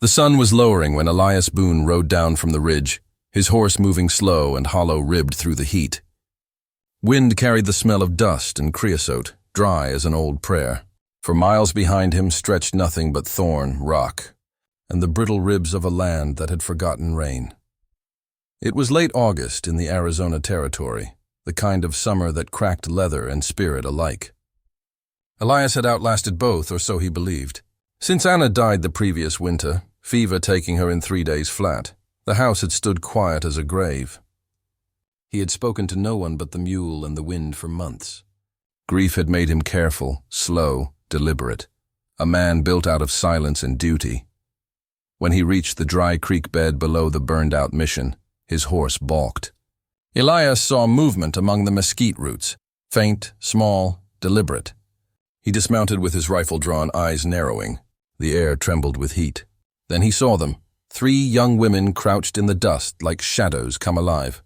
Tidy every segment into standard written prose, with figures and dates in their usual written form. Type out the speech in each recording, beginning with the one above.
The sun was lowering when Elias Boone rode down from the ridge, his horse moving slow and hollow-ribbed through the heat. Wind carried the smell of dust and creosote, dry as an old prayer. For miles behind him stretched nothing but thorn, rock, and the brittle ribs of a land that had forgotten rain. It was late August in the Arizona Territory, the kind of summer that cracked leather and spirit alike. Elias had outlasted both, or so he believed. Since Anna died the previous winter, fever taking her in 3 days flat, the house had stood quiet as a grave. He had spoken to no one but the mule and the wind for months. Grief had made him careful, slow, deliberate, a man built out of silence and duty. When he reached the dry creek bed below the burned-out mission, his horse balked. Elias saw movement among the mesquite roots, faint, small, deliberate. He dismounted with his rifle drawn, eyes narrowing. The air trembled with heat. Then he saw them, 3 young women crouched in the dust like shadows come alive.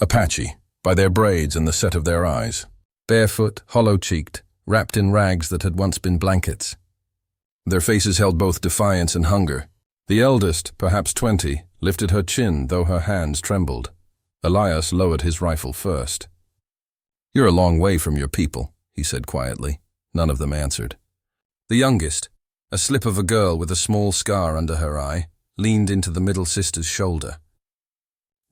Apache, by their braids and the set of their eyes. Barefoot, hollow-cheeked, wrapped in rags that had once been blankets. Their faces held both defiance and hunger. The eldest, perhaps 20, lifted her chin, though her hands trembled. Elias lowered his rifle first. "You're a long way from your people," he said quietly. None of them answered. The youngest, a slip of a girl with a small scar under her eye, leaned into the middle sister's shoulder.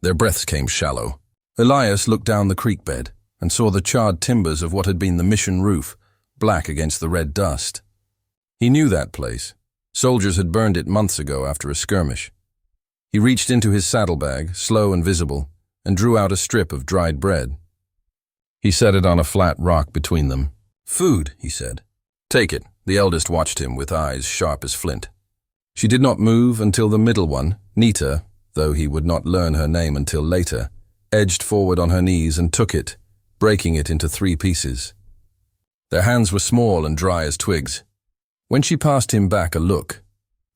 Their breaths came shallow. Elias looked down the creek bed and saw the charred timbers of what had been the mission roof, black against the red dust. He knew that place. Soldiers had burned it months ago after a skirmish. He reached into his saddlebag, slow and visible, and drew out a strip of dried bread. He set it on a flat rock between them. "Food," he said. "Take it." The eldest watched him with eyes sharp as flint. She did not move until the middle one, Nita, though he would not learn her name until later, edged forward on her knees and took it, breaking it into 3 pieces. Their hands were small and dry as twigs. When she passed him back a look,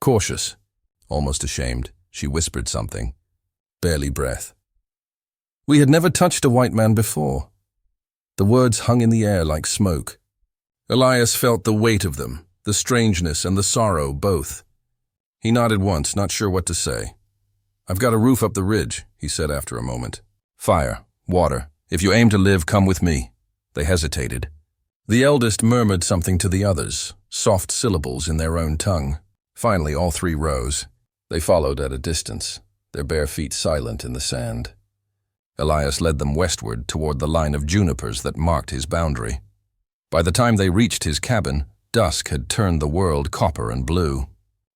cautious, almost ashamed, she whispered something, barely breath. We had never touched a white man before. The words hung in the air like smoke. Elias felt the weight of them, the strangeness and the sorrow both. He nodded once, not sure what to say. "I've got a roof up the ridge," he said after a moment. "Fire, water. If you aim to live, come with me." They hesitated. The eldest murmured something to the others, soft syllables in their own tongue. Finally, all 3 rose. They followed at a distance, their bare feet silent in the sand. Elias led them westward toward the line of junipers that marked his boundary. By the time they reached his cabin, dusk had turned the world copper and blue.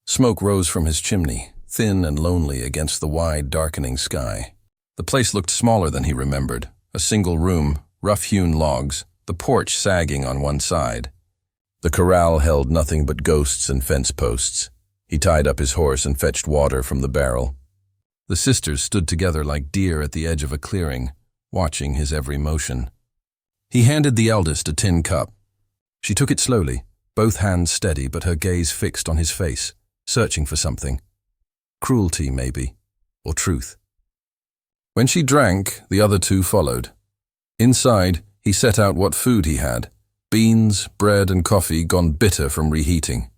Smoke rose from his chimney, thin and lonely against the wide, darkening sky. The place looked smaller than he remembered, a single room, rough-hewn logs, the porch sagging on one side. The corral held nothing but ghosts and fence posts. He tied up his horse and fetched water from the barrel. The sisters stood together like deer at the edge of a clearing, watching his every motion. He handed the eldest a tin cup. She took it slowly, both hands steady but her gaze fixed on his face, searching for something. Cruelty, maybe, or truth. When she drank, the other 2 followed. Inside, he set out what food he had, beans, bread, and coffee gone bitter from reheating.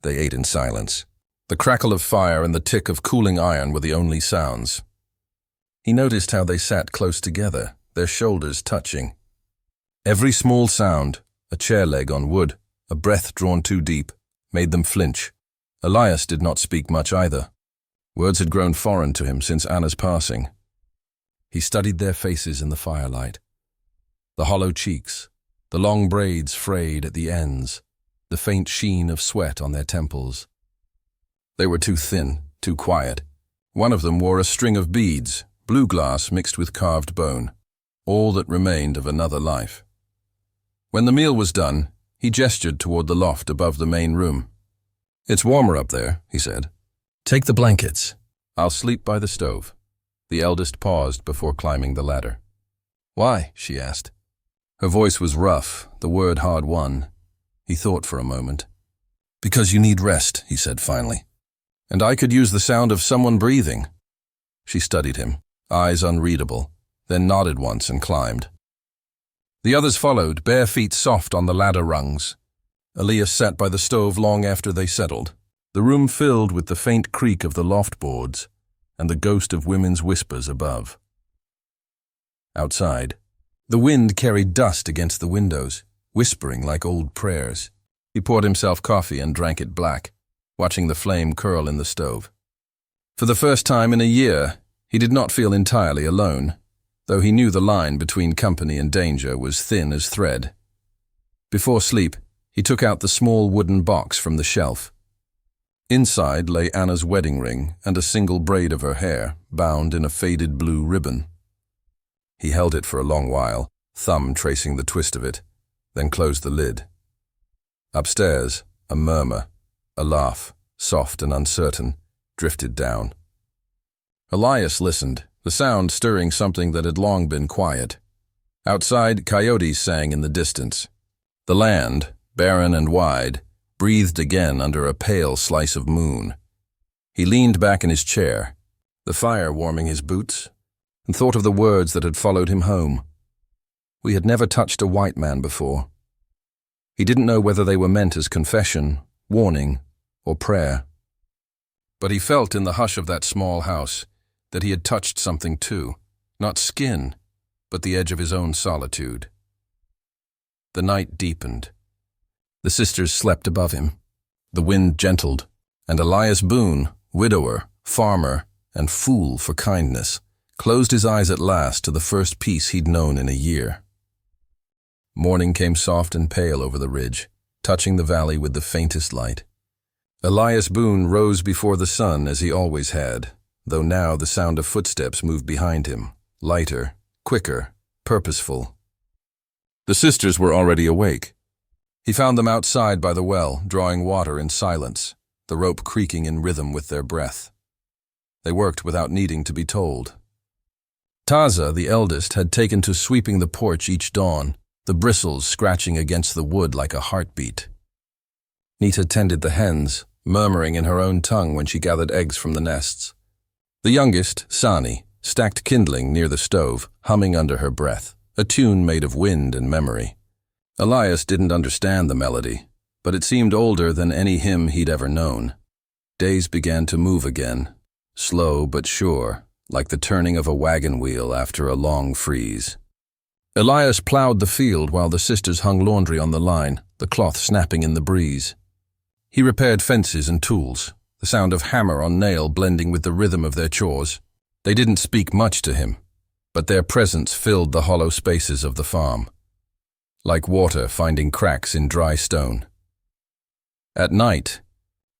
They ate in silence. The crackle of fire and the tick of cooling iron were the only sounds. He noticed how they sat close together, their shoulders touching. Every small sound, a chair leg on wood, a breath drawn too deep, made them flinch. Elias did not speak much either. Words had grown foreign to him since Anna's passing. He studied their faces in the firelight. The hollow cheeks, the long braids frayed at the ends, the faint sheen of sweat on their temples. They were too thin, too quiet. One of them wore a string of beads, blue glass mixed with carved bone, all that remained of another life. When the meal was done, he gestured toward the loft above the main room. "It's warmer up there," he said. "Take the blankets. I'll sleep by the stove." The eldest paused before climbing the ladder. "Why?" she asked. Her voice was rough, the word hard-won. He thought for a moment. "Because you need rest," he said finally. "And I could use the sound of someone breathing." She studied him, eyes unreadable, then nodded once and climbed. The others followed, bare feet soft on the ladder rungs. Elias sat by the stove long after they settled. the room filled with the faint creak of the loft boards and the ghost of women's whispers above. Outside, the wind carried dust against the windows, whispering like old prayers. He poured himself coffee and drank it black, watching the flame curl in the stove. For the first time in a year, he did not feel entirely alone, though he knew the line between company and danger was thin as thread. Before sleep, he took out the small wooden box from the shelf. Inside lay Anna's wedding ring and a single braid of her hair, bound in a faded blue ribbon. He held it for a long while, thumb tracing the twist of it, then closed the lid. Upstairs, a murmur, a laugh, soft and uncertain, drifted down. Elias listened, the sound stirring something that had long been quiet. Outside, coyotes sang in the distance. The land, barren and wide, breathed again under a pale slice of moon. He leaned back in his chair, the fire warming his boots, and thought of the words that had followed him home. We had never touched a white man before. He didn't know whether they were meant as confession, warning, or prayer. But he felt in the hush of that small house that he had touched something too, not skin, but the edge of his own solitude. The night deepened. The sisters slept above him. The wind gentled, and Elias Boone, widower, farmer, and fool for kindness, closed his eyes at last to the first peace he'd known in a year. Morning came soft and pale over the ridge, touching the valley with the faintest light. Elias Boone rose before the sun as he always had, though now the sound of footsteps moved behind him, lighter, quicker, purposeful. The sisters were already awake. He found them outside by the well, drawing water in silence, the rope creaking in rhythm with their breath. They worked without needing to be told. Taza, the eldest, had taken to sweeping the porch each dawn, the bristles scratching against the wood like a heartbeat. Nita tended the hens, murmuring in her own tongue when she gathered eggs from the nests. The youngest, Sani, stacked kindling near the stove, humming under her breath, a tune made of wind and memory. Elias didn't understand the melody, but it seemed older than any hymn he'd ever known. Days began to move again, slow but sure, like the turning of a wagon wheel after a long freeze. Elias plowed the field while the sisters hung laundry on the line, the cloth snapping in the breeze. He repaired fences and tools, the sound of hammer on nail blending with the rhythm of their chores. They didn't speak much to him, but their presence filled the hollow spaces of the farm, like water finding cracks in dry stone. At night,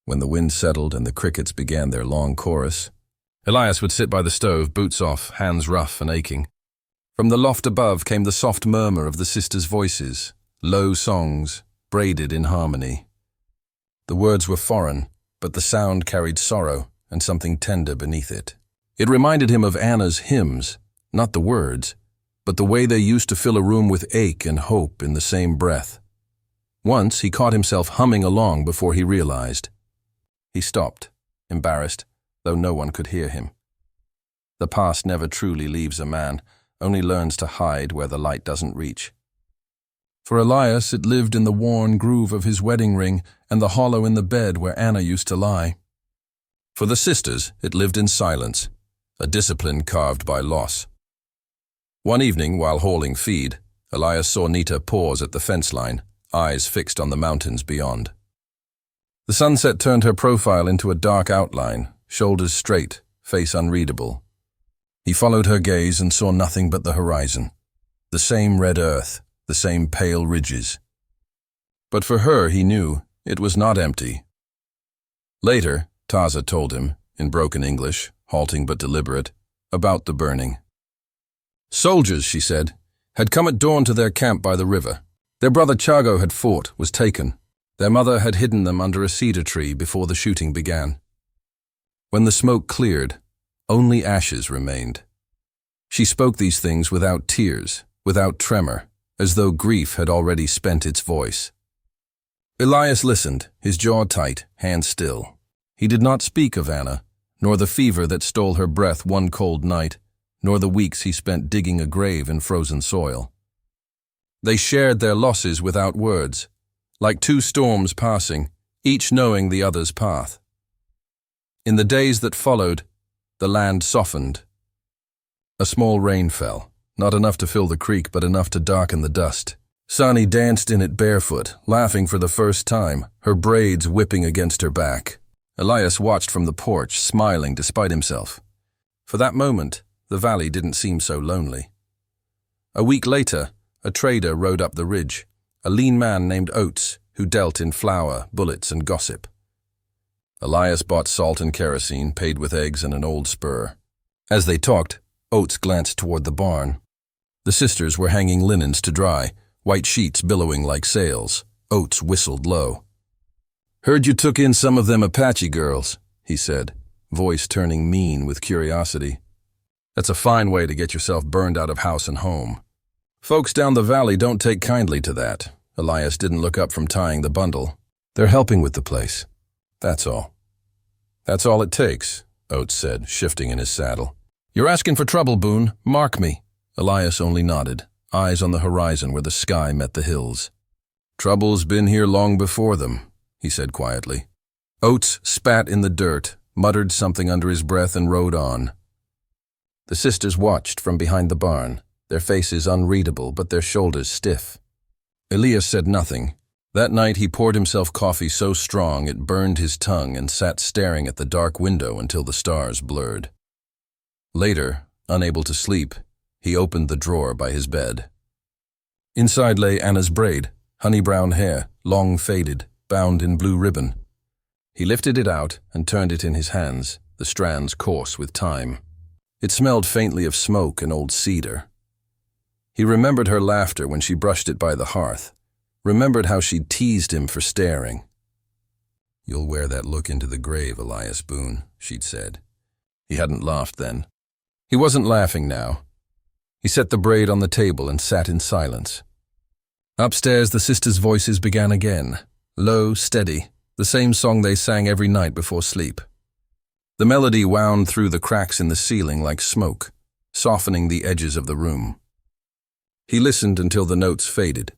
when the wind settled and the crickets began their long chorus, Elias would sit by the stove, boots off, hands rough and aching. From the loft above came the soft murmur of the sisters' voices, low songs, braided in harmony. The words were foreign, but the sound carried sorrow and something tender beneath it. It reminded him of Anna's hymns, not the words, but the way they used to fill a room with ache and hope in the same breath. Once he caught himself humming along before he realized. He stopped, embarrassed, though no one could hear him. The past never truly leaves a man, only learns to hide where the light doesn't reach. For Elias, it lived in the worn groove of his wedding ring and the hollow in the bed where Anna used to lie. For the sisters, it lived in silence, a discipline carved by loss. One evening, while hauling feed, Elias saw Nita pause at the fence line, eyes fixed on the mountains beyond. The sunset turned her profile into a dark outline, shoulders straight, face unreadable. He followed her gaze and saw nothing but the horizon, the same red earth, the same pale ridges. But for her, he knew, it was not empty. Later, Taza told him, in broken English, halting but deliberate, about the burning. Soldiers, she said, had come at dawn to their camp by the river. Their brother Chago had fought, was taken. Their mother had hidden them under a cedar tree before the shooting began. When the smoke cleared, only ashes remained. She spoke these things without tears, without tremor, as though grief had already spent its voice. Elias listened, his jaw tight, hands still. He did not speak of Anna, nor the fever that stole her breath one cold night, nor the weeks he spent digging a grave in frozen soil. They shared their losses without words, like two storms passing, each knowing the other's path. In the days that followed, the land softened. A small rain fell, not enough to fill the creek, but enough to darken the dust. Sani danced in it barefoot, laughing for the first time, her braids whipping against her back. Elias watched from the porch, smiling despite himself. For that moment, the valley didn't seem so lonely. A week later, a trader rode up the ridge, a lean man named Oates, who dealt in flour, bullets, and gossip. Elias bought salt and kerosene, paid with eggs and an old spur. As they talked, Oates glanced toward the barn. The sisters were hanging linens to dry, white sheets billowing like sails. Oates whistled low. "Heard you took in some of them Apache girls," he said, voice turning mean with curiosity. "That's a fine way to get yourself burned out of house and home." "Folks down the valley don't take kindly to that." Elias didn't look up from tying the bundle. "They're helping with the place. That's all." "That's all it takes," Oates said, shifting in his saddle. "You're asking for trouble, Boone. Mark me." Elias only nodded, eyes on the horizon where the sky met the hills. "Trouble's been here long before them," he said quietly. Oates spat in the dirt, muttered something under his breath, and rode on. The sisters watched from behind the barn, their faces unreadable but their shoulders stiff. Elias said nothing. That night he poured himself coffee so strong it burned his tongue and sat staring at the dark window until the stars blurred. Later, unable to sleep, he opened the drawer by his bed. Inside lay Anna's braid, honey-brown hair, long faded, bound in blue ribbon. He lifted it out and turned it in his hands, the strands coarse with time. It smelled faintly of smoke and old cedar. He remembered her laughter when she brushed it by the hearth, remembered how she'd teased him for staring. "You'll wear that look into the grave, Elias Boone," she'd said. He hadn't laughed then. He wasn't laughing now. He set the braid on the table and sat in silence. Upstairs, the sisters' voices began again, low, steady, the same song they sang every night before sleep. The melody wound through the cracks in the ceiling like smoke, softening the edges of the room. He listened until the notes faded,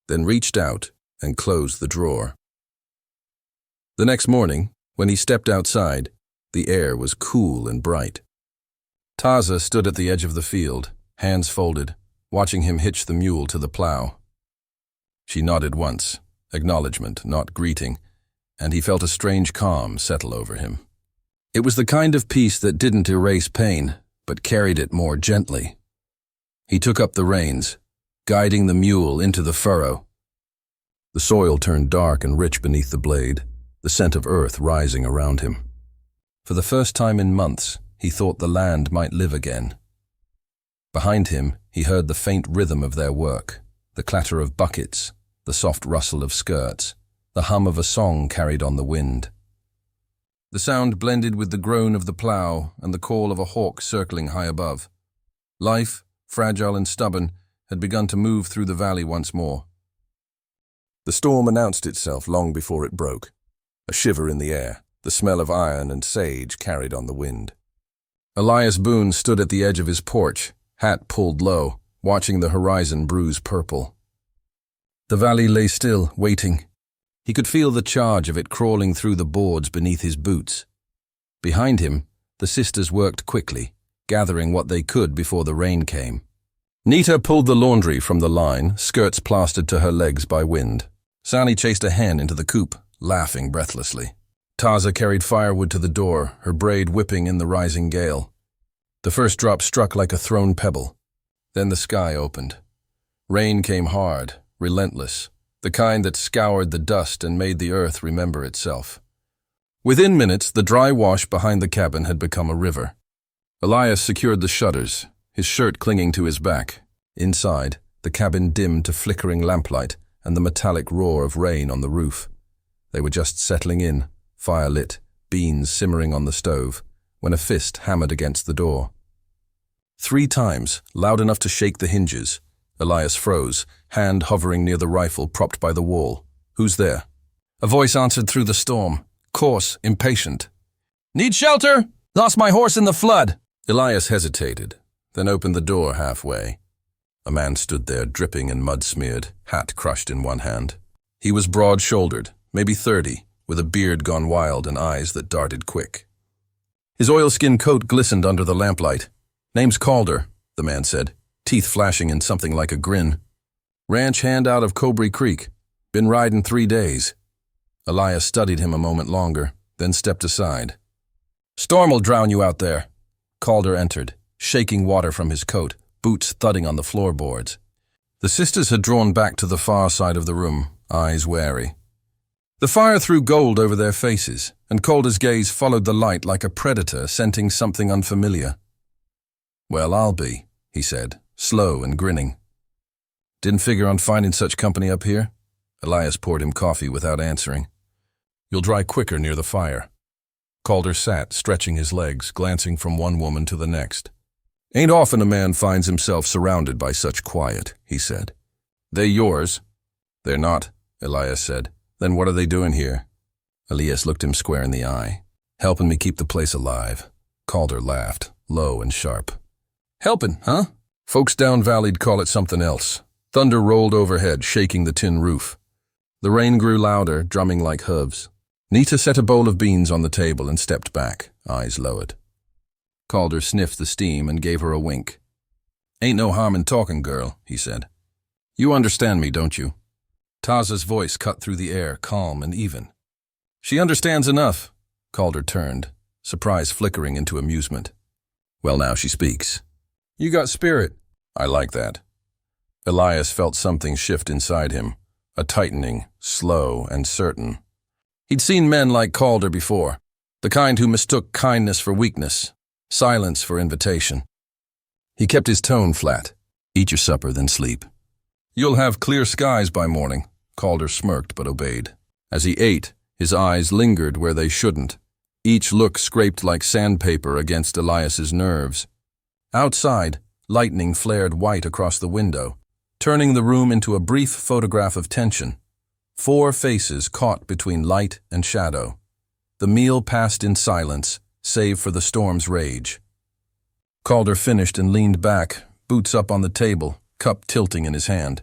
then reached out and closed the drawer. The next morning, when he stepped outside, the air was cool and bright. Taza stood at the edge of the field, hands folded, watching him hitch the mule to the plow. She nodded once, acknowledgement, not greeting, and he felt a strange calm settle over him. It was the kind of peace that didn't erase pain, but carried it more gently. He took up the reins, guiding the mule into the furrow. The soil turned dark and rich beneath the blade, the scent of earth rising around him. For the first time in months, he thought the land might live again. Behind him, he heard the faint rhythm of their work, the clatter of buckets, the soft rustle of skirts, the hum of a song carried on the wind. The sound blended with the groan of the plow and the call of a hawk circling high above. Life, fragile and stubborn, had begun to move through the valley once more. The storm announced itself long before it broke, a shiver in the air, the smell of iron and sage carried on the wind. Elias Boone stood at the edge of his porch, hat pulled low, watching the horizon bruise purple. The valley lay still, waiting. He could feel the charge of it crawling through the boards beneath his boots. Behind him, the sisters worked quickly, gathering what they could before the rain came. Nita pulled the laundry from the line, skirts plastered to her legs by wind. Sani chased a hen into the coop, laughing breathlessly. Taza carried firewood to the door, her braid whipping in the rising gale. The first drop struck like a thrown pebble. Then the sky opened. Rain came hard, relentless, the kind that scoured the dust and made the earth remember itself. Within minutes, the dry wash behind the cabin had become a river. Elias secured the shutters, his shirt clinging to his back. Inside, the cabin dimmed to flickering lamplight and the metallic roar of rain on the roof. They were just settling in, fire lit, beans simmering on the stove, when a fist hammered against the door. 3 times, loud enough to shake the hinges. Elias froze, hand hovering near the rifle propped by the wall. "Who's there?" A voice answered through the storm, coarse, impatient. "Need shelter? Lost my horse in the flood." Elias hesitated, then opened the door halfway. A man stood there, dripping and mud-smeared, hat crushed in one hand. He was broad-shouldered, maybe 30, with a beard gone wild and eyes that darted quick. His oilskin coat glistened under the lamplight. "Name's Calder," the man said, teeth flashing in something like a grin. "Ranch hand out of Cobry Creek. Been riding 3 days." Elias studied him a moment longer, then stepped aside. "Storm'll drown you out there." Calder entered, shaking water from his coat, boots thudding on the floorboards. The sisters had drawn back to the far side of the room, eyes wary. The fire threw gold over their faces, and Calder's gaze followed the light like a predator scenting something unfamiliar. "Well, I'll be," he said, slow and grinning. "Didn't figure on finding such company up here?" Elias poured him coffee without answering. "You'll dry quicker near the fire." Calder sat, stretching his legs, glancing from one woman to the next. "Ain't often a man finds himself surrounded by such quiet," he said. "They yours?" "They're not," Elias said. "Then what are they doing here?" Elias looked him square in the eye. "Helping me keep the place alive." Calder laughed, low and sharp. "Helping, huh? Folks down valley'd call it something else." Thunder rolled overhead, shaking the tin roof. The rain grew louder, drumming like hooves. Nita set a bowl of beans on the table and stepped back, eyes lowered. Calder sniffed the steam and gave her a wink. "Ain't no harm in talking, girl," he said. "You understand me, don't you?" Taza's voice cut through the air, calm and even. "She understands enough." Calder turned, surprise flickering into amusement. "Well, now she speaks." "You got spirit." "I like that." Elias felt something shift inside him, a tightening, slow and certain. He'd seen men like Calder before, the kind who mistook kindness for weakness, silence for invitation. He kept his tone flat. "Eat your supper, then sleep." "You'll have clear skies by morning." Calder smirked but obeyed. As he ate, his eyes lingered where they shouldn't. Each look scraped like sandpaper against Elias's nerves. Outside, lightning flared white across the window, turning the room into a brief photograph of tension. 4 faces caught between light and shadow. The meal passed in silence, save for the storm's rage. Calder finished and leaned back, boots up on the table, cup tilting in his hand.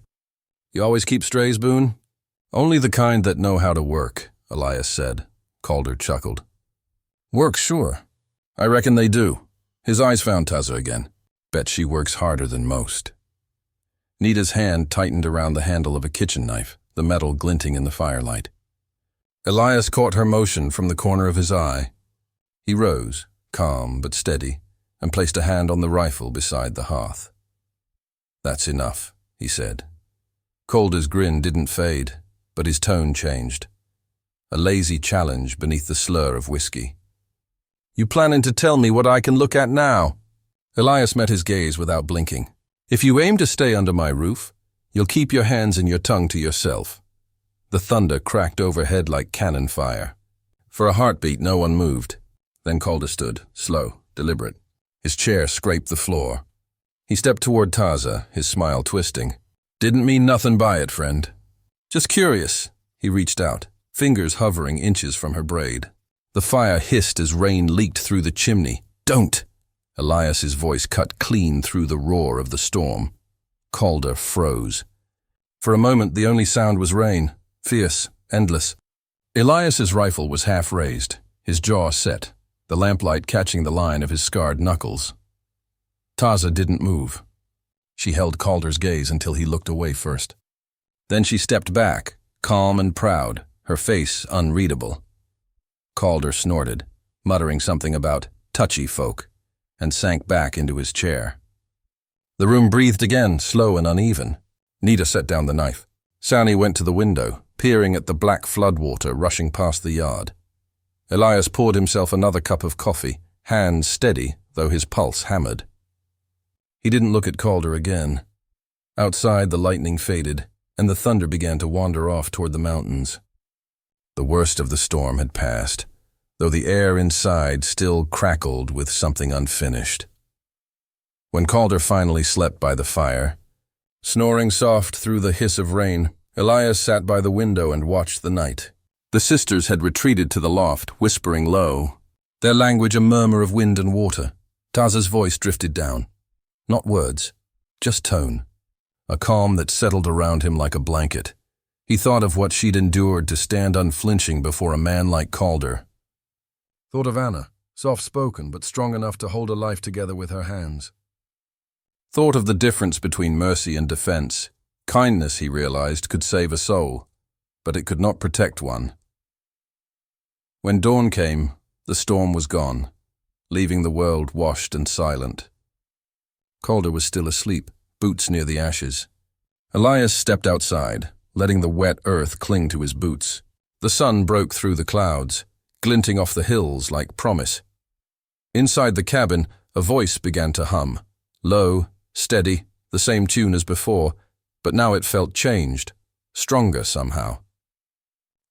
"You always keep strays, Boone?" "Only the kind that know how to work," Elias said. Calder chuckled. "Work, sure. I reckon they do." His eyes found Taza again. "Bet she works harder than most." Nita's hand tightened around the handle of a kitchen knife, the metal glinting in the firelight. Elias caught her motion from the corner of his eye. He rose, calm but steady, and placed a hand on the rifle beside the hearth. "That's enough," he said. Calder's grin didn't fade, but his tone changed. A lazy challenge beneath the slur of whiskey. "You planning to tell me what I can look at now?" Elias met his gaze without blinking. "If you aim to stay under my roof, you'll keep your hands and your tongue to yourself." The thunder cracked overhead like cannon fire. For a heartbeat, no one moved. Then Calder stood, slow, deliberate. His chair scraped the floor. He stepped toward Taza, his smile twisting. "Didn't mean nothing by it, friend. Just curious." He reached out, fingers hovering inches from her braid. The fire hissed as rain leaked through the chimney. "Don't!" Elias's voice cut clean through the roar of the storm. Calder froze. For a moment, the only sound was rain, fierce, endless. Elias's rifle was half raised, his jaw set, the lamplight catching the line of his scarred knuckles. Taza didn't move. She held Calder's gaze until he looked away first. Then she stepped back, calm and proud, her face unreadable. Calder snorted, muttering something about touchy folk, and sank back into his chair. The room breathed again, slow and uneven. Nita set down the knife. Sani went to the window, peering at the black floodwater rushing past the yard. Elias poured himself another cup of coffee, hands steady, though his pulse hammered. He didn't look at Calder again. Outside, the lightning faded, and the thunder began to wander off toward the mountains. The worst of the storm had passed, though the air inside still crackled with something unfinished. When Calder finally slept by the fire, snoring soft through the hiss of rain, Elias sat by the window and watched the night. The sisters had retreated to the loft, whispering low, their language a murmur of wind and water. Taza's voice drifted down. Not words, just tone, a calm that settled around him like a blanket. He thought of what she'd endured to stand unflinching before a man like Calder. Thought of Anna, soft-spoken but strong enough to hold a life together with her hands. Thought of the difference between mercy and defense. Kindness, he realized, could save a soul, but it could not protect one. When dawn came, the storm was gone, leaving the world washed and silent. Calder was still asleep, boots near the ashes. Elias stepped outside, letting the wet earth cling to his boots. The sun broke through the clouds, glinting off the hills like promise. Inside the cabin, a voice began to hum. Low, steady, the same tune as before, but now it felt changed, stronger somehow.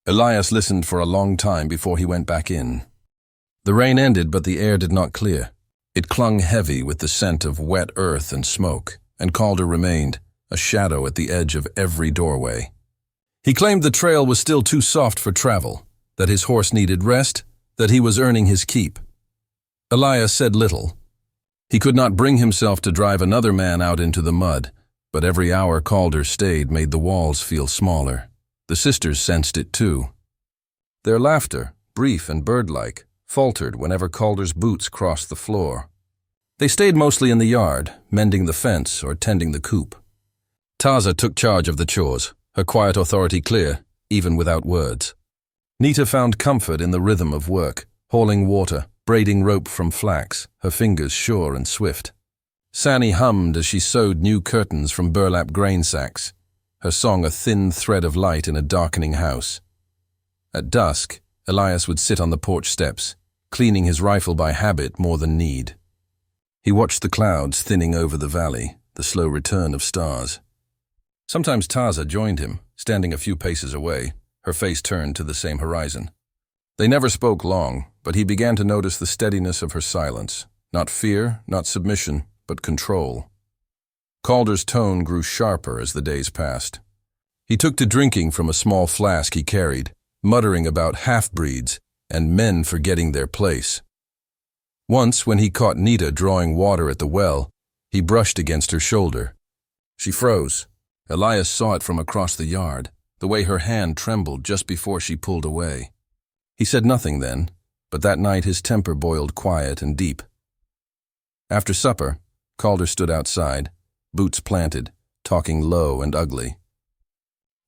Elias listened for a long time before he went back in. The rain ended, but the air did not clear. It clung heavy with the scent of wet earth and smoke, and Calder remained, a shadow at the edge of every doorway. He claimed the trail was still too soft for travel, that his horse needed rest, that he was earning his keep. Elias said little. He could not bring himself to drive another man out into the mud, but every hour Calder stayed made the walls feel smaller. The sisters sensed it too. Their laughter, brief and bird-like, faltered whenever Calder's boots crossed the floor. They stayed mostly in the yard, mending the fence or tending the coop. Taza took charge of the chores, her quiet authority clear, even without words. Nita found comfort in the rhythm of work, hauling water, braiding rope from flax, her fingers sure and swift. Sani hummed as she sewed new curtains from burlap grain sacks, her song a thin thread of light in a darkening house. At dusk, Elias would sit on the porch steps, cleaning his rifle by habit more than need. He watched the clouds thinning over the valley, the slow return of stars. Sometimes Taza joined him, standing a few paces away, her face turned to the same horizon. They never spoke long, but he began to notice the steadiness of her silence. Not fear, not submission, but control. Calder's tone grew sharper as the days passed. He took to drinking from a small flask he carried, muttering about half-breeds and men forgetting their place. Once, when he caught Nita drawing water at the well, he brushed against her shoulder. She froze. Elias saw it from across the yard, the way her hand trembled just before she pulled away. He said nothing then, but that night his temper boiled quiet and deep. After supper, Calder stood outside, boots planted, talking low and ugly.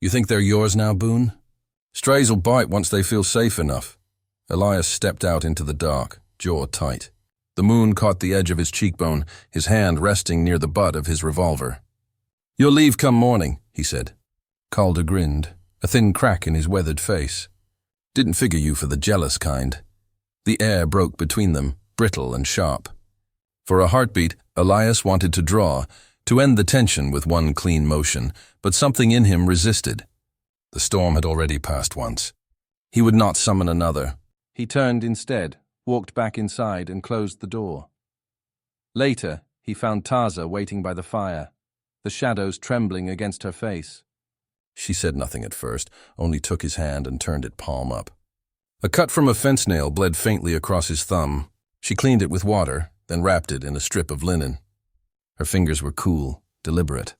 "You think they're yours now, Boone? Strays'll bite once they feel safe enough." Elias stepped out into the dark, jaw tight. The moon caught the edge of his cheekbone, his hand resting near the butt of his revolver. "You'll leave come morning," he said. Calder grinned, a thin crack in his weathered face. "Didn't figure you for the jealous kind." The air broke between them, brittle and sharp. For a heartbeat, Elias wanted to draw, to end the tension with one clean motion, but something in him resisted. The storm had already passed once. He would not summon another. He turned instead, walked back inside and closed the door. Later, he found Taza waiting by the fire, the shadows trembling against her face. She said nothing at first, only took his hand and turned it palm up. A cut from a fence nail bled faintly across his thumb. She cleaned it with water, then wrapped it in a strip of linen. Her fingers were cool, deliberate.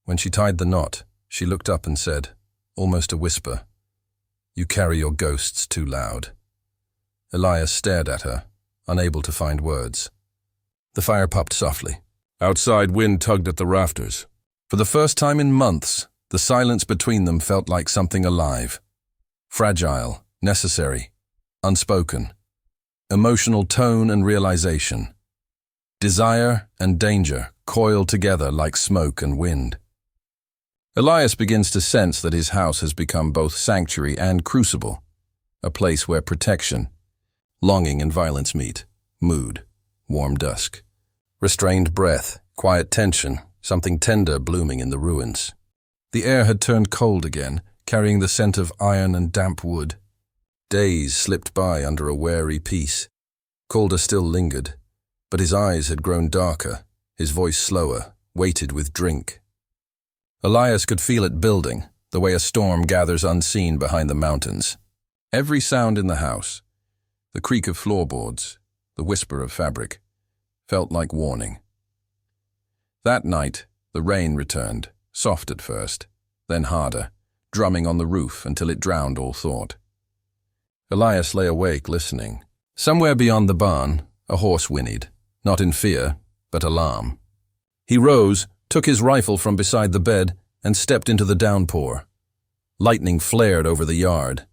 When she tied the knot, she looked up and said, almost a whisper, "You carry your ghosts too loud." Elias stared at her, unable to find words. The fire popped softly. Outside, wind tugged at the rafters. For the first time in months, the silence between them felt like something alive. Fragile, necessary, unspoken. Emotional tone and realization. Desire and danger coiled together like smoke and wind. Elias begins to sense that his house has become both sanctuary and crucible, a place where protection, longing and violence meet, mood, warm dusk, restrained breath, quiet tension, something tender blooming in the ruins. The air had turned cold again, carrying the scent of iron and damp wood. Days slipped by under a wary peace. Calder still lingered, but his eyes had grown darker, his voice slower, weighted with drink. Elias could feel it building, the way a storm gathers unseen behind the mountains. Every sound in the house, the creak of floorboards, the whisper of fabric, felt like warning. That night, the rain returned, soft at first, then harder, drumming on the roof until it drowned all thought. Elias lay awake listening, Somewhere beyond the barn, a horse whinnied, not in fear, but alarm. He rose, took his rifle from beside the bed, and stepped into the downpour. Lightning flared over the yard.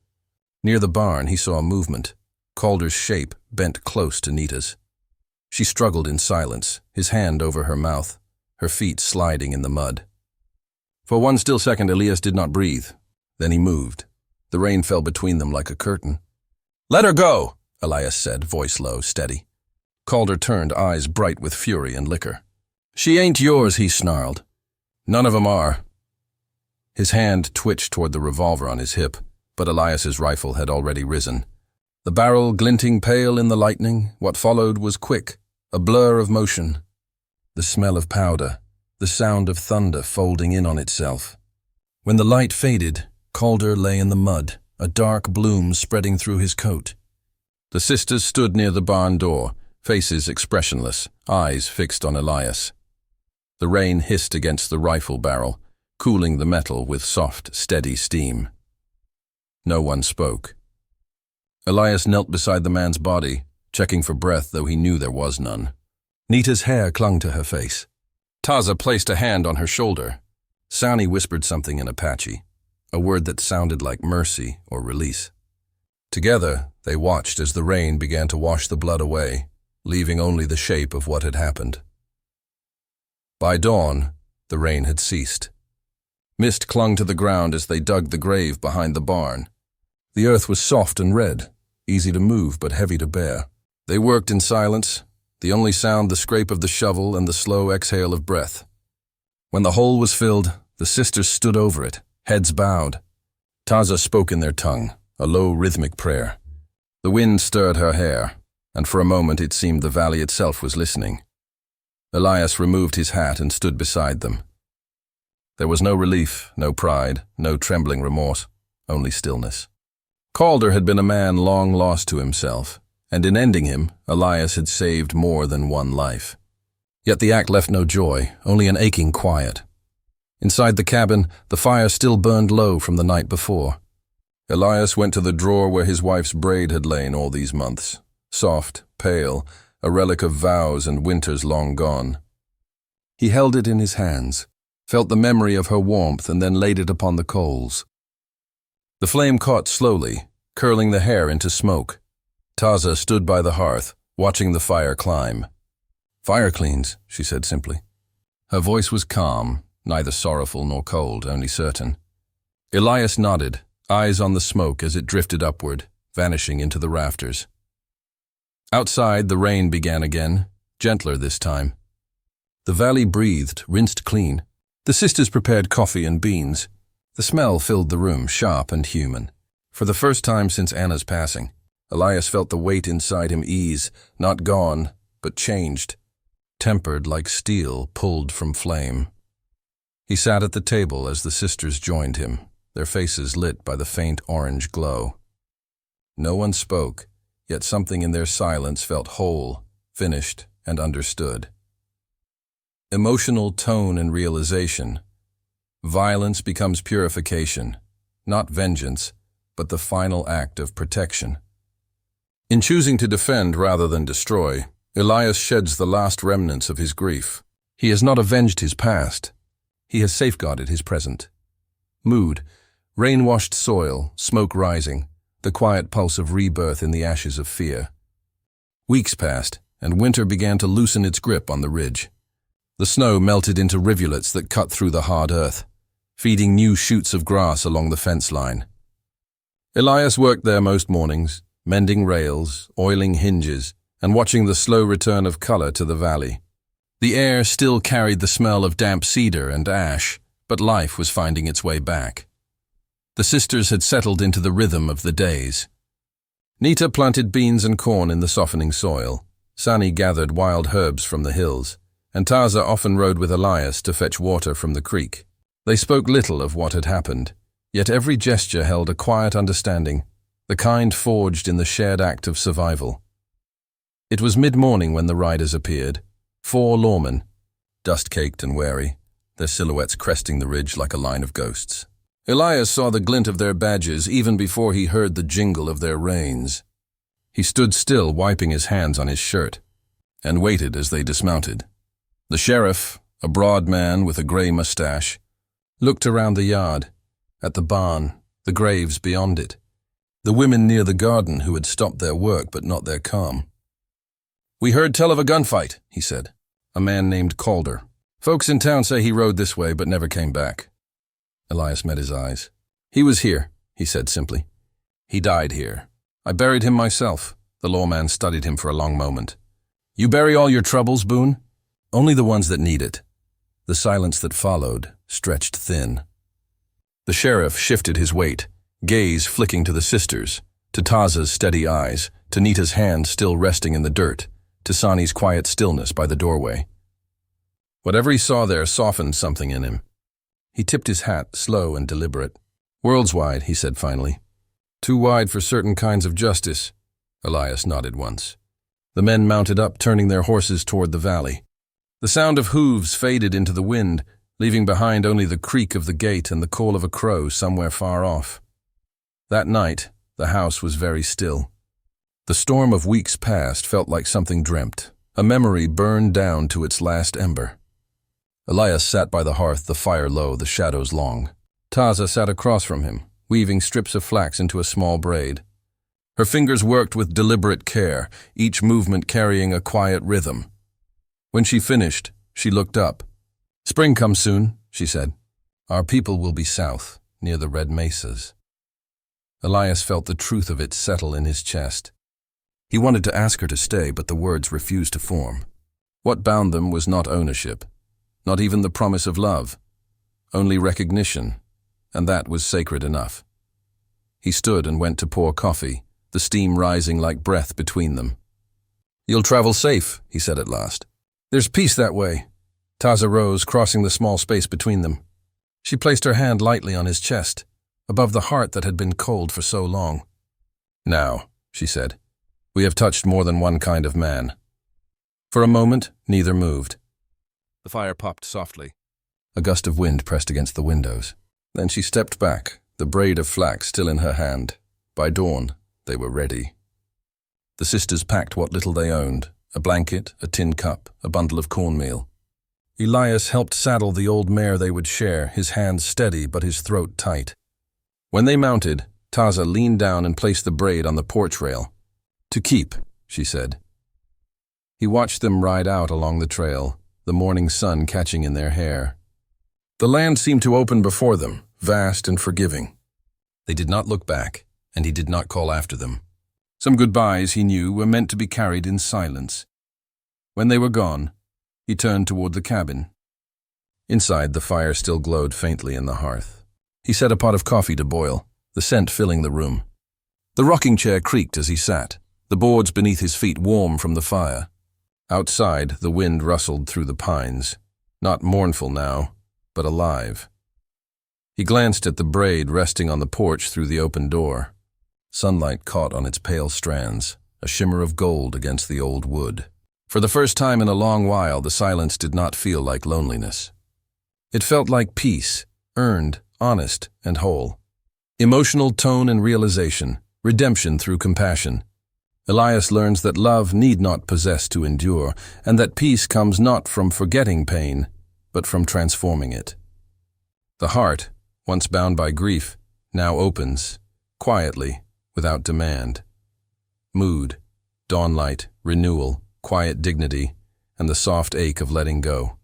Near the barn, he saw a movement. Calder's shape bent close to Nita's. She struggled in silence, his hand over her mouth, her feet sliding in the mud. For one still second, Elias did not breathe. Then he moved. The rain fell between them like a curtain. "Let her go," Elias said, voice low, steady. Calder turned, eyes bright with fury and liquor. "She ain't yours," he snarled. "None of 'em are." His hand twitched toward the revolver on his hip, but Elias's rifle had already risen. The barrel glinting pale in the lightning, what followed was quick, a blur of motion. The smell of powder, the sound of thunder folding in on itself. When the light faded, Calder lay in the mud, a dark bloom spreading through his coat. The sisters stood near the barn door, faces expressionless, eyes fixed on Elias. The rain hissed against the rifle barrel, cooling the metal with soft, steady steam. No one spoke. Elias knelt beside the man's body, checking for breath, though he knew there was none. Nita's hair clung to her face. Taza placed a hand on her shoulder. Sani whispered something in Apache, a word that sounded like mercy or release. Together, they watched as the rain began to wash the blood away, leaving only the shape of what had happened. By dawn, the rain had ceased. Mist clung to the ground as they dug the grave behind the barn. The earth was soft and red, easy to move but heavy to bear. They worked in silence, the only sound the scrape of the shovel and the slow exhale of breath. When the hole was filled, the sisters stood over it, heads bowed. Taza spoke in their tongue, a low rhythmic prayer. The wind stirred her hair, and for a moment it seemed the valley itself was listening. Elias removed his hat and stood beside them. There was no relief, no pride, no trembling remorse, only stillness. Calder had been a man long lost to himself, and in ending him, Elias had saved more than one life. Yet the act left no joy, only an aching quiet. Inside the cabin, the fire still burned low from the night before. Elias went to the drawer where his wife's braid had lain all these months, soft, pale, a relic of vows and winters long gone. He held it in his hands, felt the memory of her warmth, and then laid it upon the coals. The flame caught slowly, curling the hair into smoke. Taza stood by the hearth, watching the fire climb. "Fire cleans," she said simply. Her voice was calm, neither sorrowful nor cold, only certain. Elias nodded, eyes on the smoke as it drifted upward, vanishing into the rafters. Outside, the rain began again, gentler this time. The valley breathed, rinsed clean. The sisters prepared coffee and beans. The smell filled the room, sharp and human. For the first time since Anna's passing, Elias felt the weight inside him ease, not gone, but changed, tempered like steel pulled from flame. He sat at the table as the sisters joined him, their faces lit by the faint orange glow. No one spoke, yet something in their silence felt whole, finished, and understood. Emotional tone and realization. Violence becomes purification, not vengeance, but the final act of protection. In choosing to defend rather than destroy, Elias sheds the last remnants of his grief. He has not avenged his past. He has safeguarded his present. Mood, rain-washed soil, smoke rising, the quiet pulse of rebirth in the ashes of fear. Weeks passed, and winter began to loosen its grip on the ridge. The snow melted into rivulets that cut through the hard earth, feeding new shoots of grass along the fence line. Elias worked there most mornings, mending rails, oiling hinges, and watching the slow return of color to the valley. The air still carried the smell of damp cedar and ash, but life was finding its way back. The sisters had settled into the rhythm of the days. Nita planted beans and corn in the softening soil. Sani gathered wild herbs from the hills, and Taza often rode with Elias to fetch water from the creek. They spoke little of what had happened, yet every gesture held a quiet understanding, the kind forged in the shared act of survival. It was mid-morning when the riders appeared, 4 lawmen, dust-caked and wary, their silhouettes cresting the ridge like a line of ghosts. Elias saw the glint of their badges even before he heard the jingle of their reins. He stood still, wiping his hands on his shirt, and waited as they dismounted. The sheriff, a broad man with a grey mustache, looked around the yard, at the barn, the graves beyond it, the women near the garden who had stopped their work but not their calm. "We heard tell of a gunfight," he said. "A man named Calder. Folks in town say he rode this way but never came back." Elias met his eyes. "He was here," he said simply. "He died here. I buried him myself." The lawman studied him for a long moment. "You bury all your troubles, Boone?" "Only the ones that need it." The silence that followed stretched thin. The sheriff shifted his weight, gaze flicking to the sisters, to Taza's steady eyes, to Nita's hand still resting in the dirt, to Sani's quiet stillness by the doorway. Whatever he saw there softened something in him. He tipped his hat, slow and deliberate. "Worlds wide," he said finally. "Too wide for certain kinds of justice." Elias nodded once. The men mounted up, turning their horses toward the valley. The sound of hooves faded into the wind, leaving behind only the creak of the gate and the call of a crow somewhere far off. That night, the house was very still. The storm of weeks past felt like something dreamt, a memory burned down to its last ember. Elias sat by the hearth, the fire low, the shadows long. Taza sat across from him, weaving strips of flax into a small braid. Her fingers worked with deliberate care, each movement carrying a quiet rhythm. When she finished, she looked up. "Spring comes soon," she said. "Our people will be south, near the red mesas." Elias felt the truth of it settle in his chest. He wanted to ask her to stay, but the words refused to form. What bound them was not ownership, not even the promise of love, only recognition, and that was sacred enough. He stood and went to pour coffee, the steam rising like breath between them. "You'll travel safe," he said at last. "There's peace that way." Taza rose, crossing the small space between them. She placed her hand lightly on his chest, above the heart that had been cold for so long. "Now," she said, "we have touched more than one kind of man." For a moment, neither moved. The fire popped softly. A gust of wind pressed against the windows. Then she stepped back, the braid of flax still in her hand. By dawn, they were ready. The sisters packed what little they owned, a blanket, a tin cup, a bundle of cornmeal. Elias helped saddle the old mare they would share, his hands steady but his throat tight. When they mounted, Taza leaned down and placed the braid on the porch rail. "To keep," she said. He watched them ride out along the trail, the morning sun catching in their hair. The land seemed to open before them, vast and forgiving. They did not look back, and he did not call after them. Some goodbyes, he knew, were meant to be carried in silence. When they were gone, he turned toward the cabin. Inside, the fire still glowed faintly in the hearth. He set a pot of coffee to boil, the scent filling the room. The rocking chair creaked as he sat, the boards beneath his feet warm from the fire. Outside, the wind rustled through the pines, not mournful now, but alive. He glanced at the braid resting on the porch through the open door. Sunlight caught on its pale strands, a shimmer of gold against the old wood. For the first time in a long while, the silence did not feel like loneliness. It felt like peace, earned, honest, and whole. Emotional tone and realization, redemption through compassion. Elias learns that love need not possess to endure, and that peace comes not from forgetting pain, but from transforming it. The heart, once bound by grief, now opens, quietly, without demand. Mood, dawnlight, renewal, quiet dignity, and the soft ache of letting go.